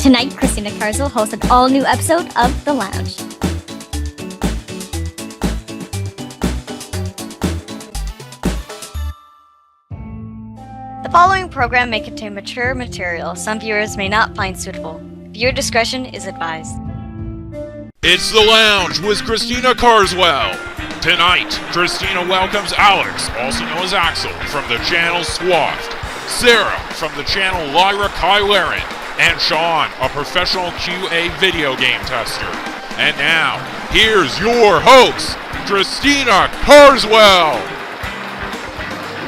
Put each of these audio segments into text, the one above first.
Tonight, Christina Carswell hosts an all-new episode of The Lounge. The following program may contain mature material some viewers may not find suitable. Viewer discretion is advised. It's The Lounge with Christina Carswell. Tonight, Christina welcomes Alex, also known as Axel, from the channel Swathed, Sarah from the channel Lyra Kylaren, and Sean, a professional QA video game tester. And now, here's your host, Christina Carswell.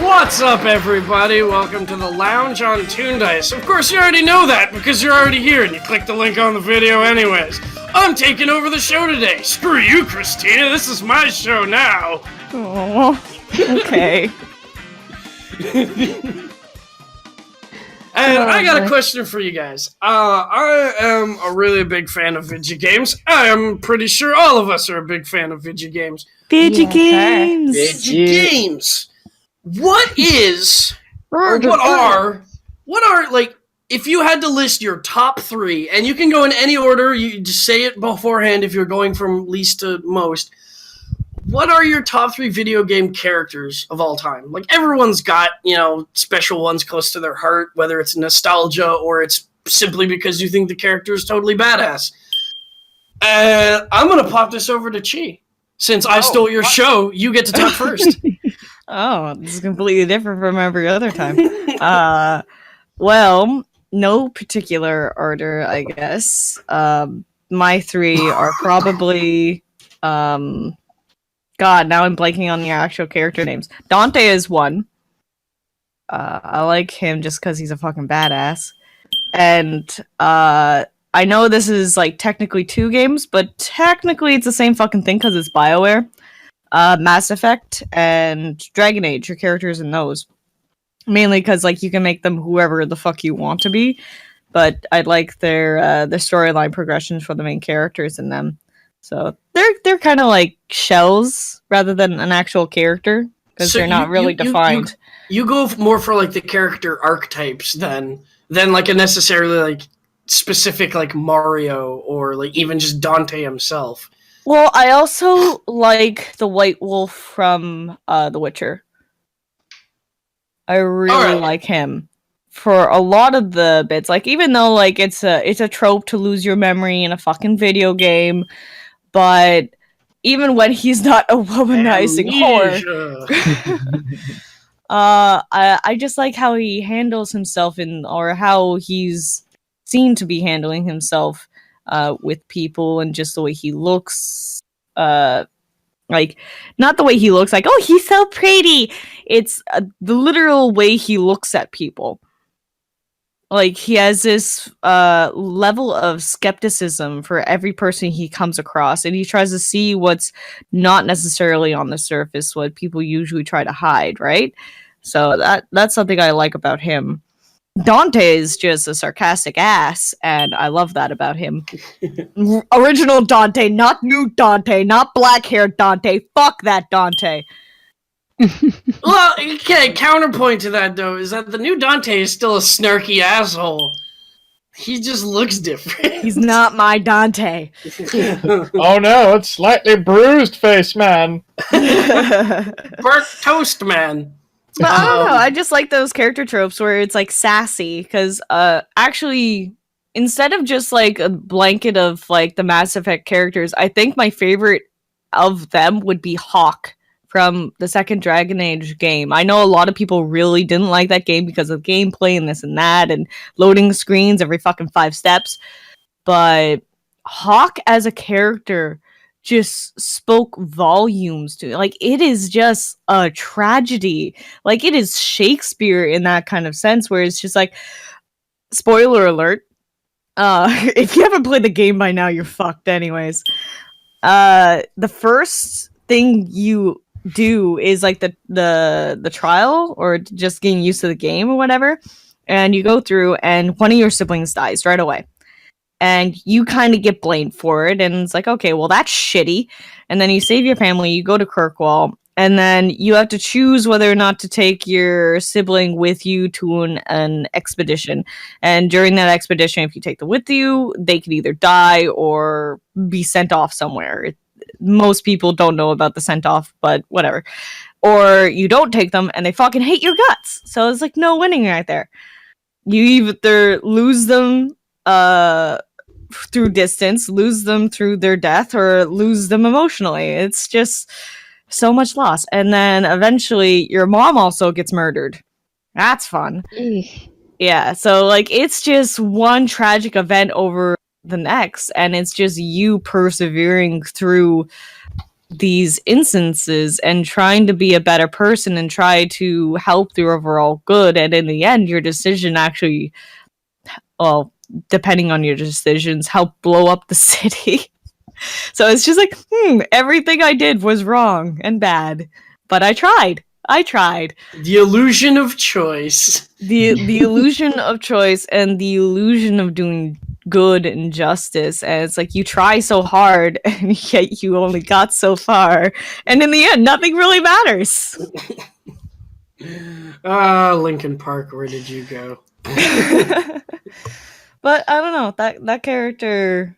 What's up, everybody? Welcome to the Lounge on TOONDISE. Of course, you already know that because you're already here and you clicked the link on the video anyways. I'm taking over the show today. Screw you, Christina. This is my show now. Oh, okay. And I got a question for you guys. I am a really big fan of video games. I am pretty sure all of us are a big fan of video games. Video games. Video games. What is, or what are, like, if you had to list your top three, and you can go in any order, you just say it beforehand if you're going from least to most, what are your top three video game characters of all time? Like, everyone's got, special ones close to their heart, whether it's nostalgia or it's simply because you think the character is totally badass. And I'm going to pop this over to Chi. Since I stole your show, you get to talk first. Oh, this is completely different from every other time. Well, no particular order, I guess. My three are probably... God, now I'm blanking on the actual character names. Dante is one. I like him just because he's a fucking badass. And I know this is like technically two games, but technically it's the same fucking thing because it's BioWare. Mass Effect and Dragon Age, your characters in those. Mainly because like you can make them whoever the fuck you want to be. But I like their storyline progressions for the main characters in them. So they're kind of like shells rather than an actual character because they're not really defined. You go more for like the character archetypes than like a necessarily like specific like Mario or like even just Dante himself. Well, I also like the White Wolf from The Witcher. I really like him for a lot of the bits. Like even though like it's a trope to lose your memory in a fucking video game. But even when he's not a womanizing whore, I just like how he handles himself or how he's seen to be handling himself with people and just the way he looks. Like, not the way he looks like, oh, he's so pretty. It's the literal way he looks at people. Like, he has this level of skepticism for every person he comes across, and he tries to see what's not necessarily on the surface, what people usually try to hide, right? So that's something I like about him. Dante is just a sarcastic ass, and I love that about him. Original Dante, not new Dante, not black-haired Dante. Fuck that Dante. Well, okay, counterpoint to that, though, is that the new Dante is still a snarky asshole. He just looks different. He's not my Dante. Oh no, it's slightly bruised face man. Burnt toast man. But I don't know, I just like those character tropes where it's like sassy, because actually, instead of just like a blanket of like the Mass Effect characters, I think my favorite of them would be Hawk from the second Dragon Age game. I know a lot of people really didn't like that game because of gameplay and this and that and loading screens every fucking 5 steps. But Hawk as a character just spoke volumes to it. Like, it is just a tragedy. Like, it is Shakespeare in that kind of sense where it's just like, spoiler alert, if you haven't played the game by now, you're fucked anyways. The first thing you do is like the trial or just getting used to the game or whatever, and you go through and one of your siblings dies right away and you kind of get blamed for it, and it's like, okay, well, that's shitty. And then you save your family, you go to Kirkwall, And then you have to choose whether or not to take your sibling with you to an expedition. And during that expedition, if you take them with you, they can either die or be sent off somewhere. Most people don't know about the sent off, but whatever. Or you don't take them and they fucking hate your guts. So it's like no winning right there. You either lose them through distance, lose them through their death, or lose them emotionally. It's just so much loss. And then eventually your mom also gets murdered. That's fun. Eesh. Yeah, so like it's just one tragic event over the next, and it's just you persevering through these instances and trying to be a better person and try to help the overall good. And in the end, your decision actually, well, depending on your decisions, help blow up the city. So it's just like, everything I did was wrong and bad, but I tried. The illusion of choice. The illusion of choice and the illusion of doing good and justice. And it's like you try so hard and yet you only got so far. And in the end, nothing really matters. Linkin Park, where did you go? But I don't know, that character,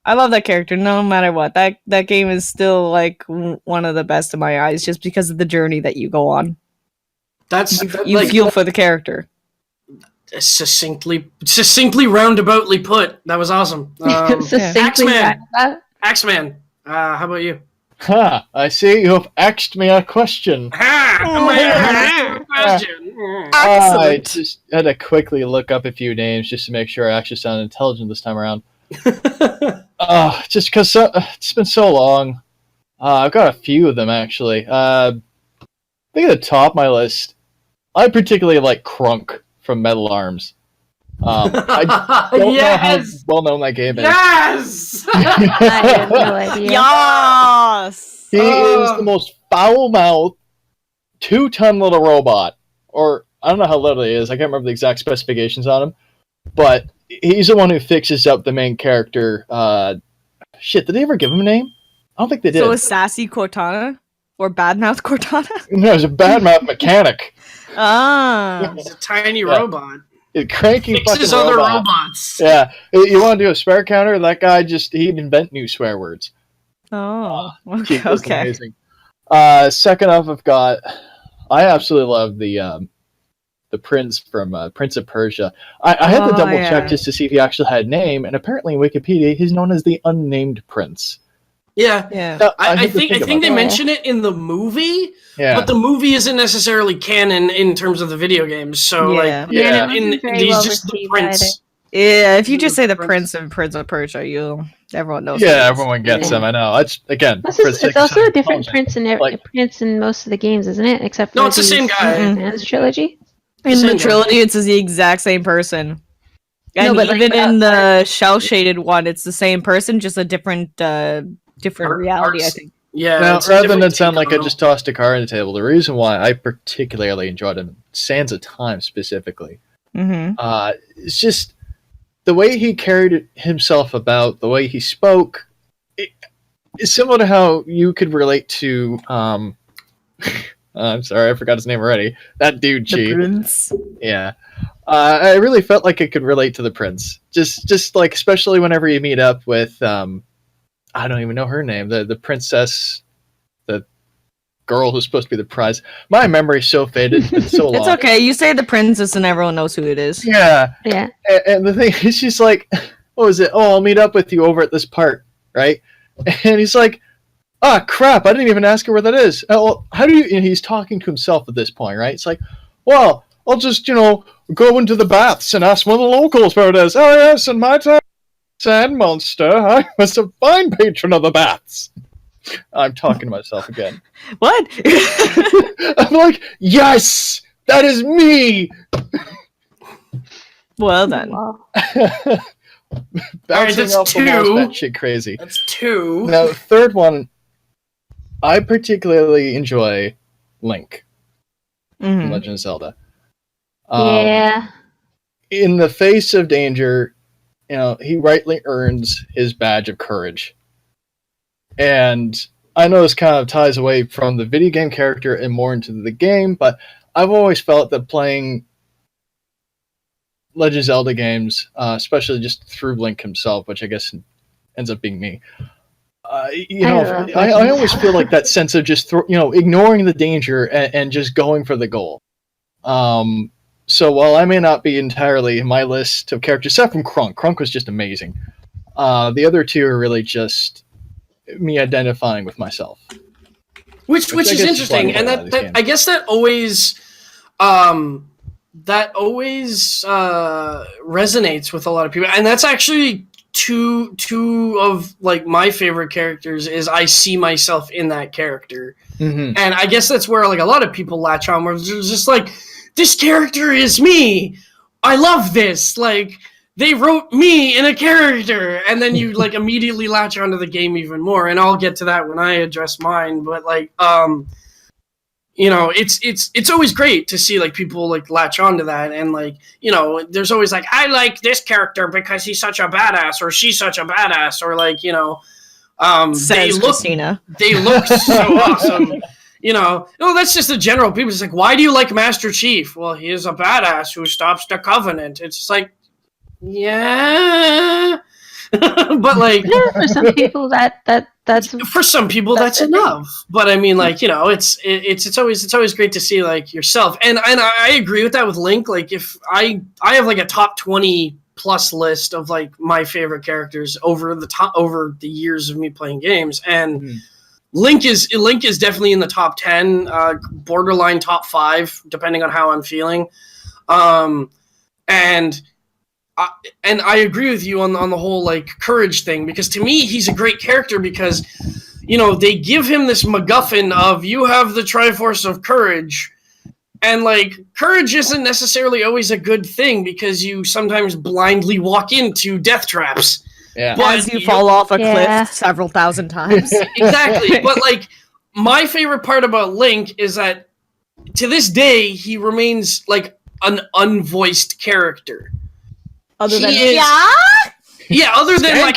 I love that character no matter what. That game is still like one of the best in my eyes just because of the journey that you go on. You like, feel for the character. succinctly roundaboutly put. That was awesome. Succinctly Axeman. Axeman, how about you? Ha! I see you have asked me a question. Question. I just had to quickly look up a few names just to make sure I actually sound intelligent this time around. Just because it's been so long. I've got a few of them, actually. I think at the top of my list, I particularly like Crunk from Metal Arms. I don't know how well known that game is. Yes! I have no idea. Yes! He is the most foul-mouthed, 2-ton little robot. Or, I don't know how little he is. I can't remember the exact specifications on him. But he's the one who fixes up the main character. Did they ever give him a name? I don't think they did. So is Sassy Cortana? Or Badmouth Cortana? No, he's a badmouth mechanic. He's a tiny robot. A cranky Fixes fucking other robot. robots. Yeah. You want to do a swear counter? That guy he'd invent new swear words. Oh, He was okay. amazing. Second up, I absolutely love the prince from Prince of Persia. I had to double check just to see if he actually had a name, and apparently in Wikipedia he's known as the unnamed prince. Yeah. Now, I think they that. mention it in the movie, Yeah. but the movie isn't necessarily canon in terms of the video games. So Yeah. Yeah, in it wasn't very he's well just the received prince. Yeah, if you just say the Prince. Prince of Prince of Persia, everyone knows. Yeah, everyone gets him. I know. It's again. Plus, for it's six, also a seven different times. prince in most of the games, isn't it? Except for No, it's the same guy. Man's trilogy. In Same the guy. trilogy, it's the exact same person. And but even like, in the shell-shaded one, it's the same person, just a different reality, I think. Yeah. Now, it's a rather than different it sound take like I on just tossed a card on the table, the reason why I particularly enjoyed him, Sands of Time specifically, Mm-hmm. it's just the way he carried himself about, the way he spoke. It's similar to how you could relate to. I'm sorry, I forgot his name already. That dude, The Chi. Prince. Yeah. I really felt like I could relate to the prince. Just like, especially whenever you meet up with, I don't even know her name, the princess, the girl who's supposed to be the prize. My memory's so faded. It's been so long. It's okay. You say the princess and everyone knows who it is. Yeah. Yeah. And the thing is, she's like, what was it? Oh, I'll meet up with you over at this park, right? And he's like, crap, I didn't even ask her where that is. Well, how do you, and he's talking to himself at this point, right? It's like, well, I'll just, go into the baths and ask one of the locals where it is. Oh, yes, in my time, sand monster, I was a fine patron of the baths. I'm talking to myself again. What? I'm like, yes, that is me. Well done. Wow. Bouncing that's off the walls, two. that shit crazy. That's 2. Now, the third one, I particularly enjoy Link from Mhm. Legend of Zelda. Yeah. In the face of danger, he rightly earns his badge of courage. And I know this kind of ties away from the video game character and more into the game, but I've always felt that playing Legend of Zelda games, especially just through Link himself, which I guess ends up being me. I always feel like that sense of just ignoring the danger and just going for the goal. So while I may not be entirely in my list of characters, except from Krunk was just amazing. The other two are really just me identifying with myself, which is interesting, and that I guess that always resonates with a lot of people, and that's actually two of like my favorite characters. Is I see myself in that character, and I guess that's where like a lot of people latch on, where it's just like, this character is me. I love this. Like, they wrote me in a character, and then you like immediately latch onto the game even more. And I'll get to that when I address mine. But like, it's always great to see like people like latch onto that, and like, there's always like, I like this character because he's such a badass, or she's such a badass, or like, Christina. They look so awesome. That's just the general people. It's like, why do you like Master Chief? Well, he is a badass who stops the Covenant. It's just like, yeah. But like, for some people that's for some people that's enough. But I mean, like, it's always great to see like yourself. And I agree with that with Link. Like, if I have like a top 20 plus list of like my favorite characters over the years of me playing games, and Link is definitely in the top 10, borderline top 5, depending on how I'm feeling. And I agree with you on the whole like courage thing, because to me he's a great character because they give him this MacGuffin of, you have the Triforce of Courage, and like, courage isn't necessarily always a good thing because you sometimes blindly walk into death traps. Yeah. But as you fall off a cliff several thousand times. Exactly. But like, my favorite part about Link is that to this day he remains like an unvoiced character. Other than other than like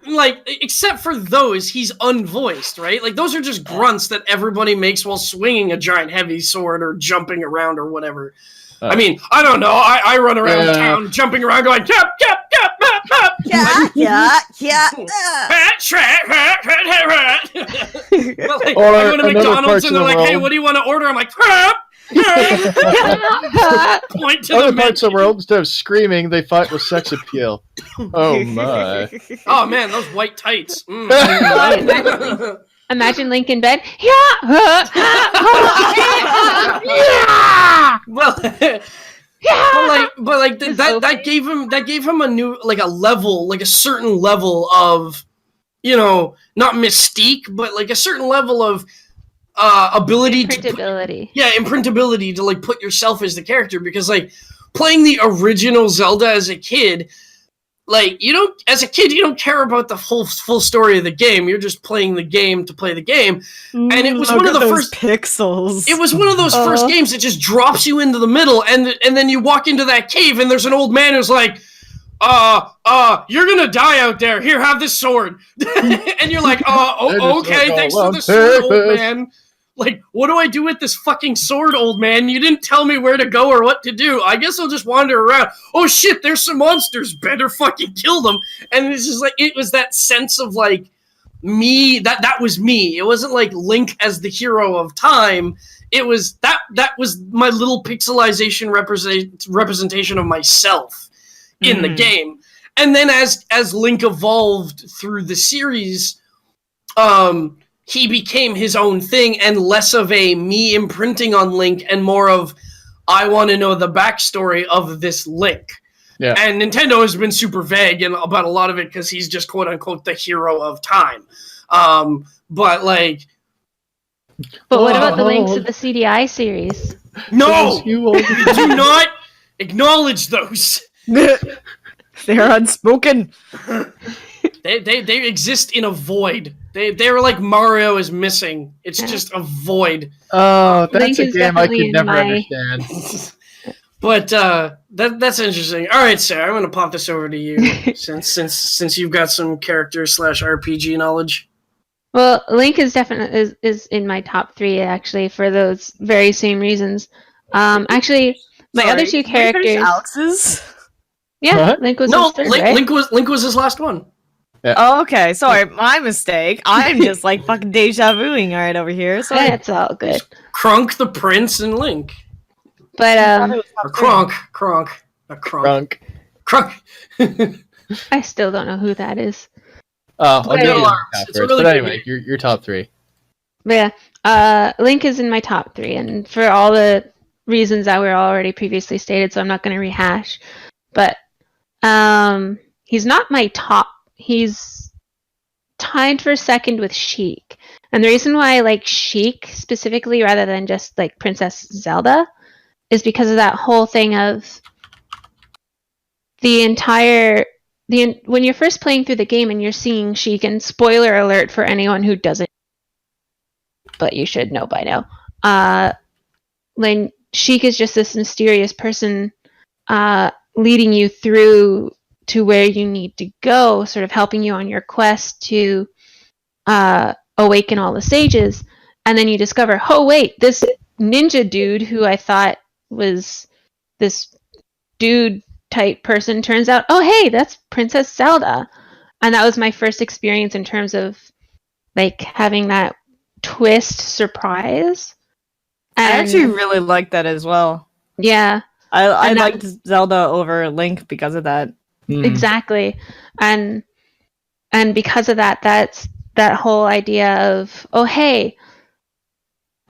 like, except for those, he's unvoiced, right? Like, those are just grunts that everybody makes while swinging a giant heavy sword or jumping around or whatever. I mean, I don't know. I run around town jumping around going, But like, I go to McDonald's and they're like, hey, what do you want to order? I'm like, point to other parts of the world, instead of screaming, they fight with sex appeal. Oh my. Oh man, those white tights. Imagine Link in bed. Well, that gave him a new, like, a level, like a certain level of, not mystique, but like a certain level of ability, imprintability to like put yourself as the character, because like playing the original Zelda as a kid, like, you don't care about the full story of the game. You're just playing the game to play the game. And it was one of the first pixels. It was one of those first games that just drops you into the middle, and then you walk into that cave and there's an old man who's like, you're gonna die out there. Here, have this sword. And you're like, okay, thanks for the sword, old man. Like, what do I do with this fucking sword, old man? You didn't tell me where to go or what to do. I guess I'll just wander around. Oh shit, there's some monsters. Better fucking kill them. And it's just like, it was that sense of like, me, that was me. It wasn't like Link as the hero of time. It was, that was my little pixelization representation of myself in the game. And then as Link evolved through the series, he became his own thing, and less of a me imprinting on Link and more of, I want to know the backstory of this Link. Yeah. And Nintendo has been super vague about a lot of it because he's just quote unquote the hero of time. But like, but what about the Links of the CDI series? No, we do not acknowledge those. They're unspoken. They exist in a void. They were like Mario is missing. It's just a void. Oh, that's Link a game I could never understand. But that's interesting. All right, Sarah, I'm gonna pop this over to you since you've got some character / RPG knowledge. Well, Link is definitely is in my top 3 actually for those very same reasons. Actually, my other 2 can we finish characters. Alex's? Yeah, What? Link was No, his third, right? Link was his last one. Oh, okay, sorry, my mistake. I'm just like fucking deja vuing right over here. So That's all good. Krunk the Prince and Link. But Or Kronk. A Kronk. Krunk. I still don't know who that is. I'll Wait, give you no, that it's a afterwards. really But good anyway, your top 3. But yeah, Link is in my top 3, and for all the reasons that were already previously stated, so I'm not going to rehash. But he's not my top. He's tied for second with Sheik. And the reason why I like Sheik specifically rather than just like Princess Zelda is because of that whole thing of when you're first playing through the game and you're seeing Sheik, and spoiler alert for anyone who doesn't, but you should know by now. When Sheik is just this mysterious person leading you through to where you need to go, sort of helping you on your quest to awaken all the sages, and then you discover, oh wait, this ninja dude who I thought was this dude type person turns out, oh hey, that's Princess Zelda. And that was my first experience in terms of like having that twist surprise. And I actually really like that as well. yeah, I liked Zelda over Link because of that. exactly. And because of that, that's that whole idea of, oh hey,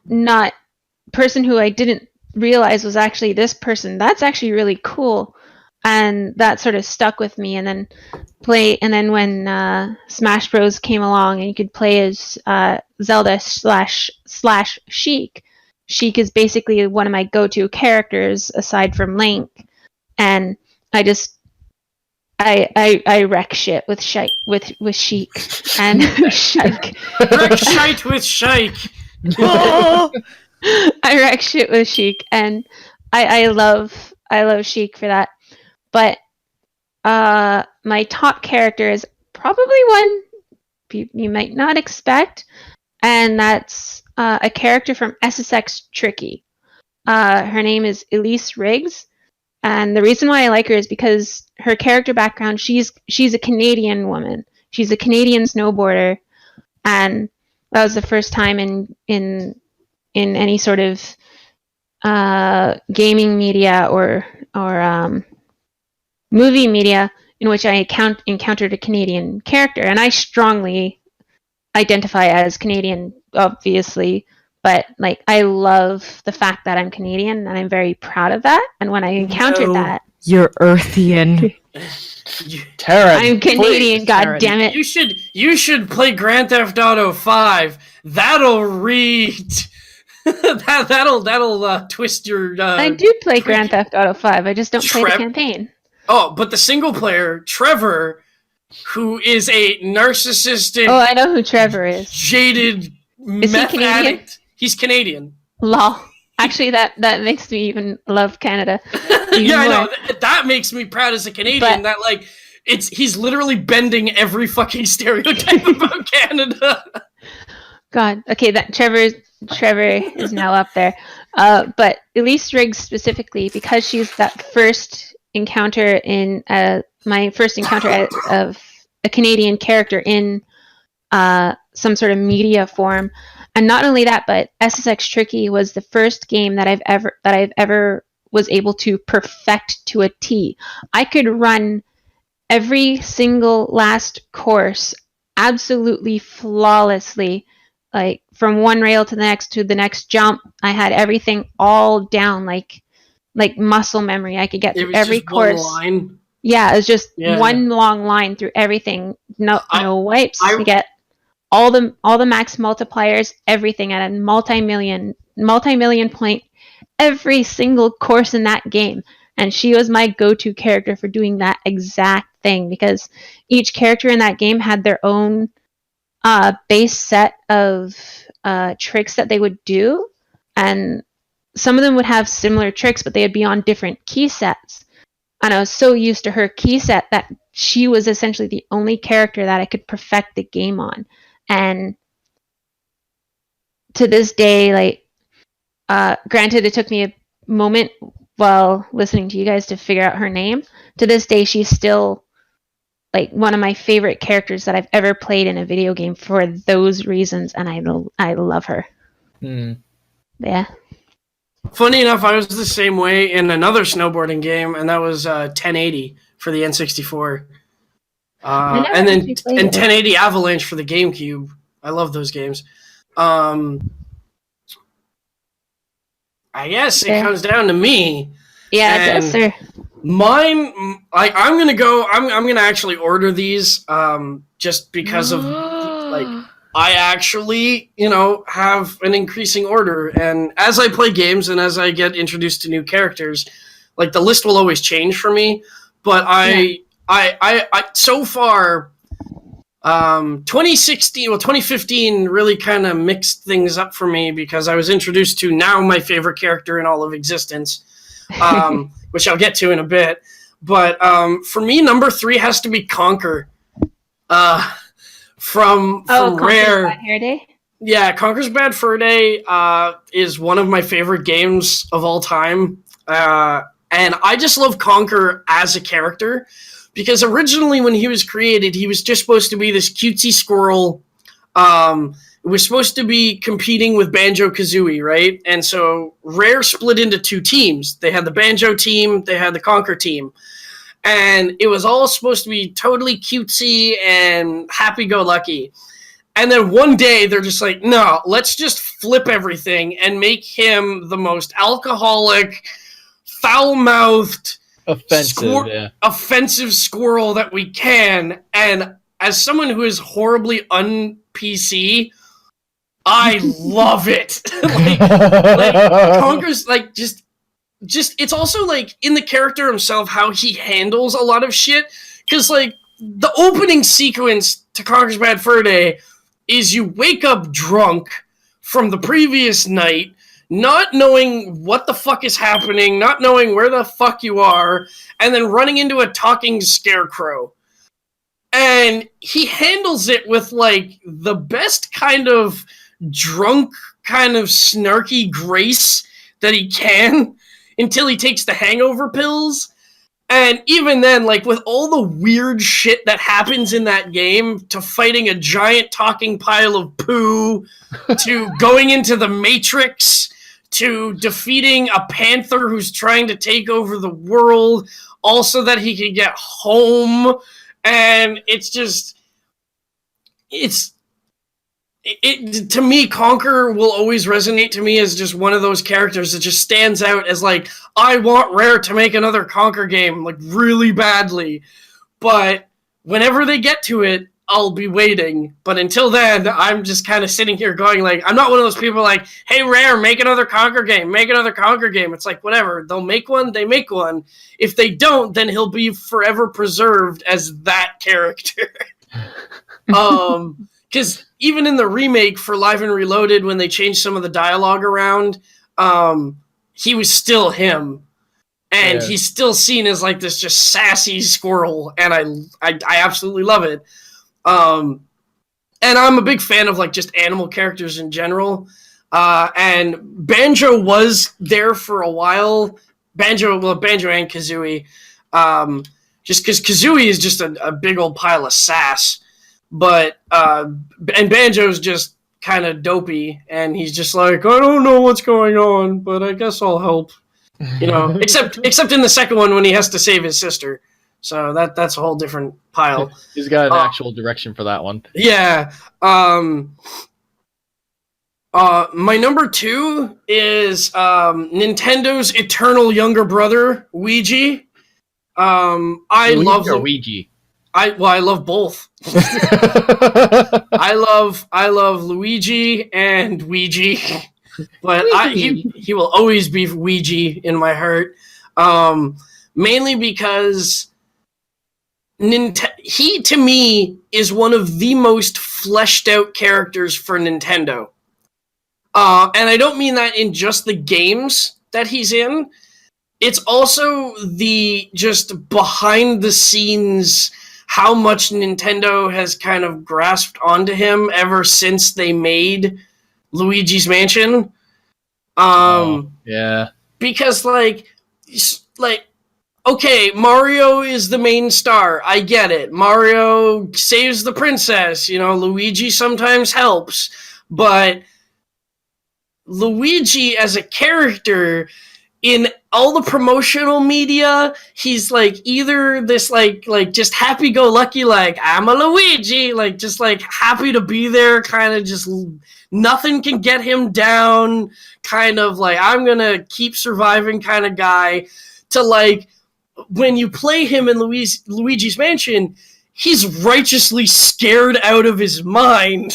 not person who I didn't realize was actually this person. That's actually really cool. And that sort of stuck with me. And then when Smash Bros came along and you could play as Zelda / Sheik. Sheik is basically one of my go-to characters aside from Link, and I wreck shit with Sheik and Sheik. Wreck shite with Sheik. I wreck shit with Sheik, and I love Sheik for that. But my top character is probably one you might not expect, and that's a character from SSX Tricky. Her name is Elise Riggs, and the reason why I like her is because her character background, she's a Canadian woman. She's a Canadian snowboarder, and that was the first time in any sort of gaming media or movie media in which I encountered a Canadian character, and I strongly identify as Canadian, obviously, but like I love the fact that I'm Canadian, and I'm very proud of that. And when I encountered that, You're Earthian. Taryn, I'm Canadian. please, God Taryn. damn it! You should play Grand Theft Auto 5. That'll read. that'll twist your. I do play Grand Theft Auto 5. I just don't play the campaign. Oh, but the single player, Trevor, who is a narcissistic, Oh, I know who Trevor is. jaded Is he meth Canadian? addict. He's Canadian. Lol. Actually, that makes me even love Canada. Yeah, I know. more. That makes me proud as a Canadian. But- that like he's literally bending every fucking stereotype about Canada. God. Okay, that Trevor is now up there. But Elise Riggs specifically, because she's that first encounter in my first encounter of a Canadian character in some sort of media form, and not only that, but SSX Tricky was the first game that I've ever was able to perfect to a T. I could run every single last course absolutely flawlessly, like from one rail to the next jump. I had everything all down like muscle memory. I could get through every course. One line. Yeah, it was just one long line through everything. No wipes. You get all the max multipliers, everything at a multi-million point, every single course in that game. And she was my go-to character for doing that exact thing, because each character in that game had their own base set of tricks that they would do, and some of them would have similar tricks, but they would be on different key sets. And I was so used to her key set that she was essentially the only character that I could perfect the game on. And to this day, like, granted, it took me a moment while listening to you guys to figure out her name. To this day, she's still like one of my favorite characters that I've ever played in a video game for those reasons, and I love her. Yeah. Funny enough, I was the same way in another snowboarding game, and that was 1080 for the N64. And then 1080 Avalanche for the GameCube. I love those games. I guess it comes down to me. Yeah, it does, sir. Mine, I'm gonna actually order these, just because of like I actually, have an increasing order, and as I play games and as I get introduced to new characters, like the list will always change for me. But I so far, 2015 really kind of mixed things up for me because I was introduced to now my favorite character in all of existence, which I'll get to in a bit. But for me, number 3 has to be Conquer. From Rare. Bad Hair Day? Yeah, Conquer's Bad Fur Day is one of my favorite games of all time. And I just love Conquer as a character because originally when he was created, he was just supposed to be this cutesy squirrel. It was supposed to be competing with Banjo-Kazooie, right? And so Rare split into 2 teams. They had the Banjo team, they had the Conquer team. And it was all supposed to be totally cutesy and happy-go-lucky. And then one day, they're just like, no, let's just flip everything and make him the most alcoholic, foul-mouthed, offensive squirrel that we can. And as someone who is horribly un-PC, I love it. like Conquer's, like, just it's also like in the character himself how he handles a lot of shit, because like the opening sequence to Conquer's Bad Fur Day is you wake up drunk from the previous night, not knowing what the fuck is happening, not knowing where the fuck you are, and then running into a talking scarecrow. And he handles it with like the best kind of drunk, kind of snarky grace that he can, until he takes the hangover pills. And even then, like, with all the weird shit that happens in that game, to fighting a giant talking pile of poo, to going into the Matrix, to defeating a panther who's trying to take over the world, also that he can get home, and it's just... to me, Conquer will always resonate to me as just one of those characters that just stands out as like, I want Rare to make another Conquer game, like, really badly. But whenever they get to it, I'll be waiting. But until then, I'm just kind of sitting here going like, I'm not one of those people like, hey, Rare, make another Conquer game, make another Conquer game. It's like, whatever, they'll make one, they make one. If they don't, then he'll be forever preserved as that character. Because even in the remake for Live and Reloaded, when they changed some of the dialogue around, he was still him. And he's still seen as like this just sassy squirrel, and I absolutely love it. And I'm a big fan of like just animal characters in general. And Banjo was there for a while. Banjo and Kazooie. Just because Kazooie is just a big old pile of sass. But, and Banjo's just kind of dopey, and he's just like, I don't know what's going on, but I guess I'll help. Except in the second one when he has to save his sister. So that's a whole different pile. He's got an actual direction for that one. Yeah. My number 2 is Nintendo's eternal younger brother, Ouija. I love Ouija. I love both. I love Luigi and Ouija, but he will always be Ouija in my heart. Mainly because he to me is one of the most fleshed out characters for Nintendo. And I don't mean that in just the games that he's in. It's also the just behind the scenes, how much Nintendo has kind of grasped onto him ever since they made Luigi's Mansion. Yeah. Because like, okay, Mario is the main star. I get it. Mario saves the princess. Luigi sometimes helps, but Luigi as a character, in all the promotional media, he's like either this like just happy-go-lucky, like I'm a Luigi, like just like happy to be there, kind of just nothing can get him down, kind of like I'm gonna keep surviving kind of guy, to like when you play him in Luigi's Mansion, he's righteously scared out of his mind,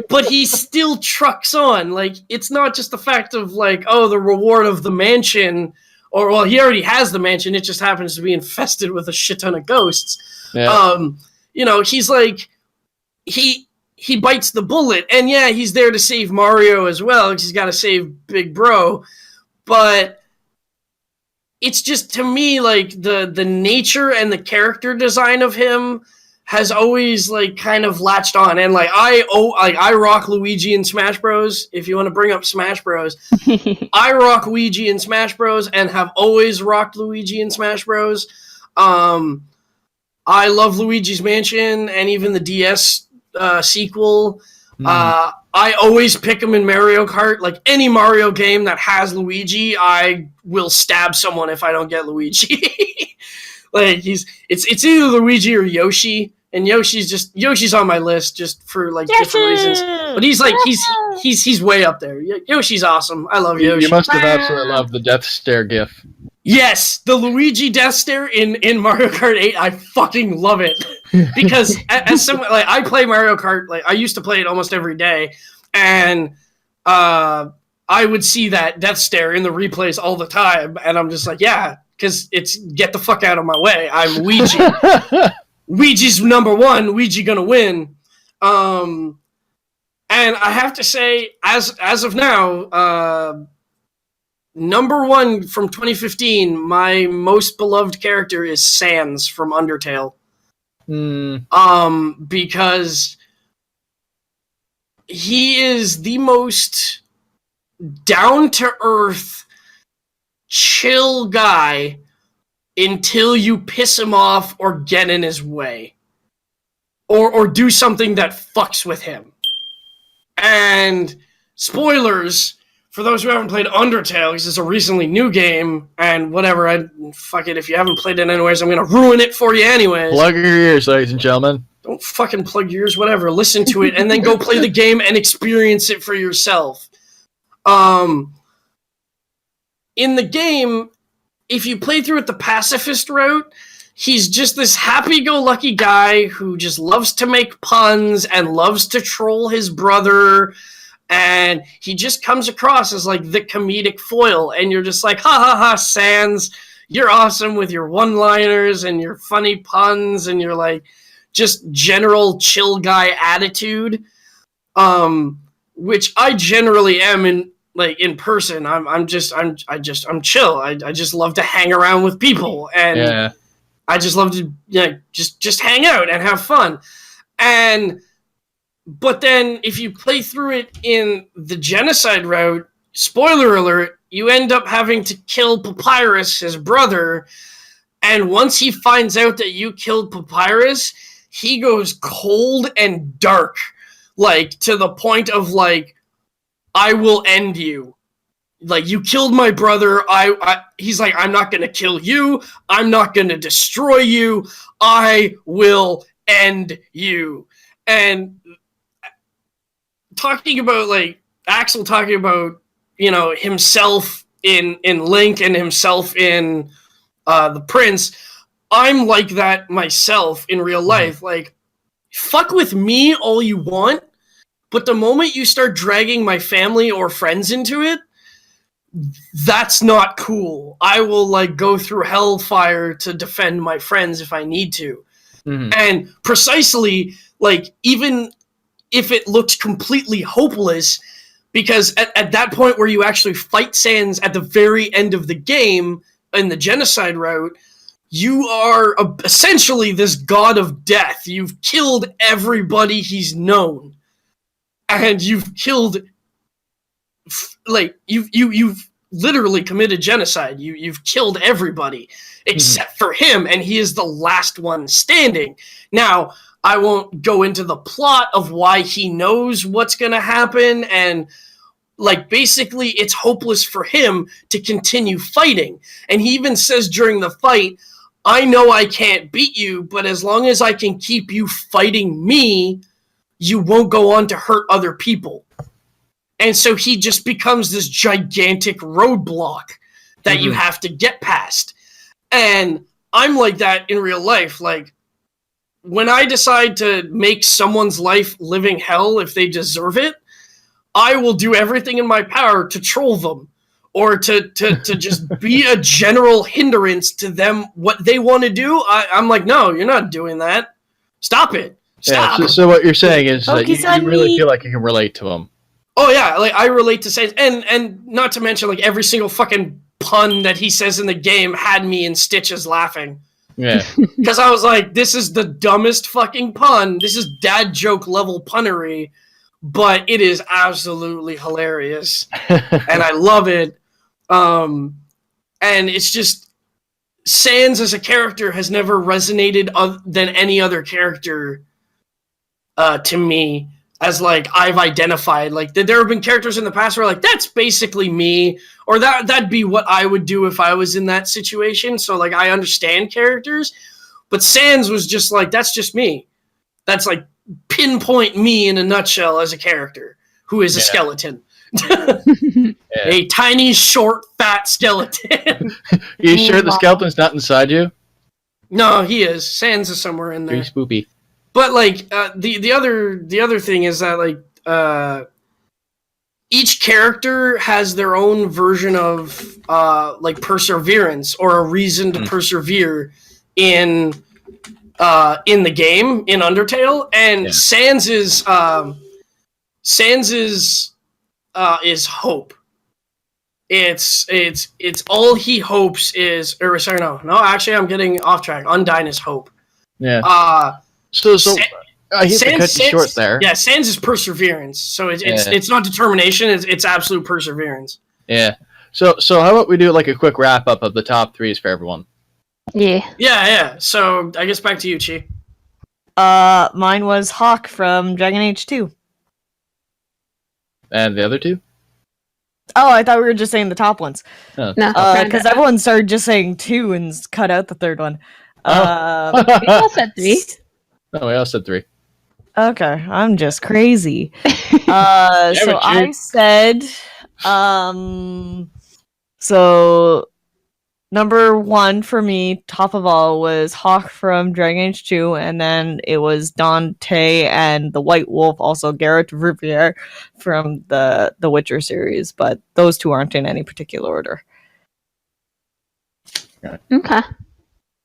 but he still trucks on. Like, it's not just the fact of like, oh, the reward of the mansion, or well, he already has the mansion, it just happens to be infested with a shit ton of ghosts. Yeah. He's like, he bites the bullet, and yeah, he's there to save Mario as well, because he's got to save Big Bro, but it's just, to me, like the nature and the character design of him has always like kind of latched on, and like I rock Luigi in Smash Bros. If you want to bring up Smash Bros, I rock Luigi in Smash Bros. And have always rocked Luigi in Smash Bros. I love Luigi's Mansion and even the DS sequel. I always pick him in Mario Kart. Like any Mario game that has Luigi, I will stab someone if I don't get Luigi. Like it's either Luigi or Yoshi, and Yoshi's on my list just for like different reasons. But he's like he's way up there. Yoshi's awesome. I love Yoshi. You must have absolutely loved the death stare gif. Yes, the Luigi death stare in Mario Kart 8, I fucking love it. Because as someone, like, I play Mario Kart, like I used to play it almost every day, and I would see that death stare in the replays all the time, and I'm just like, yeah, because it's get the fuck out of my way. I'm Luigi. Luigi's number one. Luigi gonna win. And I have to say, as of now, number one from 2015, my most beloved character is Sans from Undertale. Because he is the most down-to-earth, chill guy until you piss him off or get in his way. Or do something that fucks with him. And spoilers, for those who haven't played Undertale, because it's a recently new game, and whatever, fuck it, if you haven't played it anyways, I'm gonna ruin it for you anyways. Plug your ears, ladies and gentlemen. Don't fucking plug your ears, whatever. Listen to it, and then go play the game and experience it for yourself. In the game, if you play through it the pacifist route, he's just this happy-go-lucky guy who just loves to make puns and loves to troll his brother, and he just comes across as like the comedic foil, and you're just like, ha ha ha, Sans, you're awesome with your one-liners and your funny puns and your like just general chill guy attitude, which I generally am in person. I'm chill. I just love to hang around with people, and Yeah. I just love to just hang out and have fun. But then, if you play through it in the genocide route, spoiler alert, you end up having to kill Papyrus, his brother, and once he finds out that you killed Papyrus, he goes cold and dark, like, to the point of, like, I will end you. Like, you killed my brother, he's like, I'm not gonna kill you, I'm not gonna destroy you, I will end you. And talking about, like, Axel talking about, himself in Link and himself in the Prince, I'm like that myself in real life. Like, fuck with me all you want, but the moment you start dragging my family or friends into it, that's not cool. I will, like, go through hellfire to defend my friends if I need to. Mm-hmm. And precisely, like, even if it looked completely hopeless, Because at that point where you actually fight Sans at the very end of the game, in the genocide route, you are essentially this god of death. You've killed everybody he's known. And you've killed... You've literally committed genocide. You've killed everybody except for him, and he is the last one standing. Now, I won't go into the plot of why he knows what's going to happen, and basically it's hopeless for him to continue fighting. And he even says during the fight, I know I can't beat you, but as long as I can keep you fighting me, you won't go on to hurt other people. And so he just becomes this gigantic roadblock that you have to get past. And I'm like that in real life. When I decide to make someone's life living hell if they deserve it, I will do everything in my power to troll them or to just be a general hindrance to them, what they want to do. I'm like, no, you're not doing that. Stop it. Stop. Yeah, so what you're saying is that you really feel like you can relate to him. Oh yeah, I relate to Sans, and not to mention every single fucking pun that he says in the game had me in stitches laughing. Yeah. Because I was like, this is the dumbest fucking pun. This is dad joke level punnery, but it is absolutely hilarious. And I love it. And it's just, Sans as a character has never resonated than any other character to me. As I've identified, there have been characters in the past where that's basically me, or that'd be what I would do if I was in that situation. So I understand characters, but Sans was just that's just me. That's pinpoint me in a nutshell as a character who is a skeleton, a tiny, short, fat skeleton. You sure the skeleton's not inside you? No, he is. Sans is somewhere in there. Pretty spoopy. But the other thing is that each character has their own version of perseverance or a reason to persevere in the game in Undertale, and Sans is hope. It's all he hopes is, actually I'm getting off track. Undyne is hope. Yeah. So I hate to cut you short there. Yeah, Sans is perseverance. So it's not determination. It's absolute perseverance. Yeah. So how about we do a quick wrap up of the top threes for everyone? Yeah. Yeah. So I guess back to you, Chi. Mine was Hawk from Dragon Age 2. And the other two? Oh, I thought we were just saying the top ones. No. Because everyone started just saying 2 and cut out the third one. We all said 3. No, we all said 3. Okay, I'm just crazy. I said, so number 1 for me, top of all, was Hawk from Dragon Age 2, and then it was Dante and the White Wolf, also Geralt of Rivia from the Witcher series, but those 2 aren't in any particular order. Okay.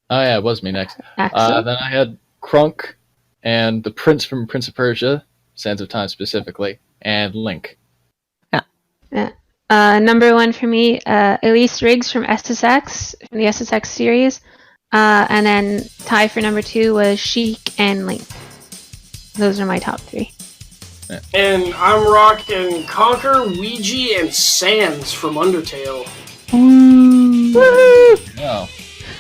Oh yeah, it was me next. Excellent. Then I had Krunk and the Prince from Prince of Persia, Sands of Time specifically, and Link. Yeah. Number 1 for me, Elise Riggs from SSX, from the SSX series. And then tie for number 2 was Sheik and Link. Those are my top 3. Yeah. And I'm rocking Conquer, Ouija, and Sans from Undertale. Woo! Oh.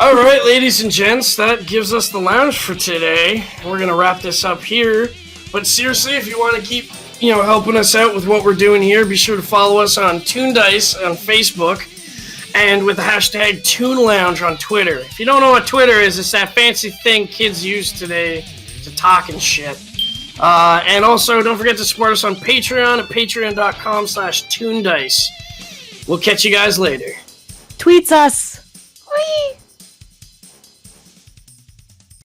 Alright, ladies and gents, that gives us the lounge for today. We're going to wrap this up here. But seriously, if you want to keep helping us out with what we're doing here, be sure to follow us on TOONDISE on Facebook and with the hashtag ToonLounge on Twitter. If you don't know what Twitter is, it's that fancy thing kids use today to talk and shit. And also, don't forget to support us on Patreon at patreon.com/ToonDice. We'll catch you guys later. Tweets us!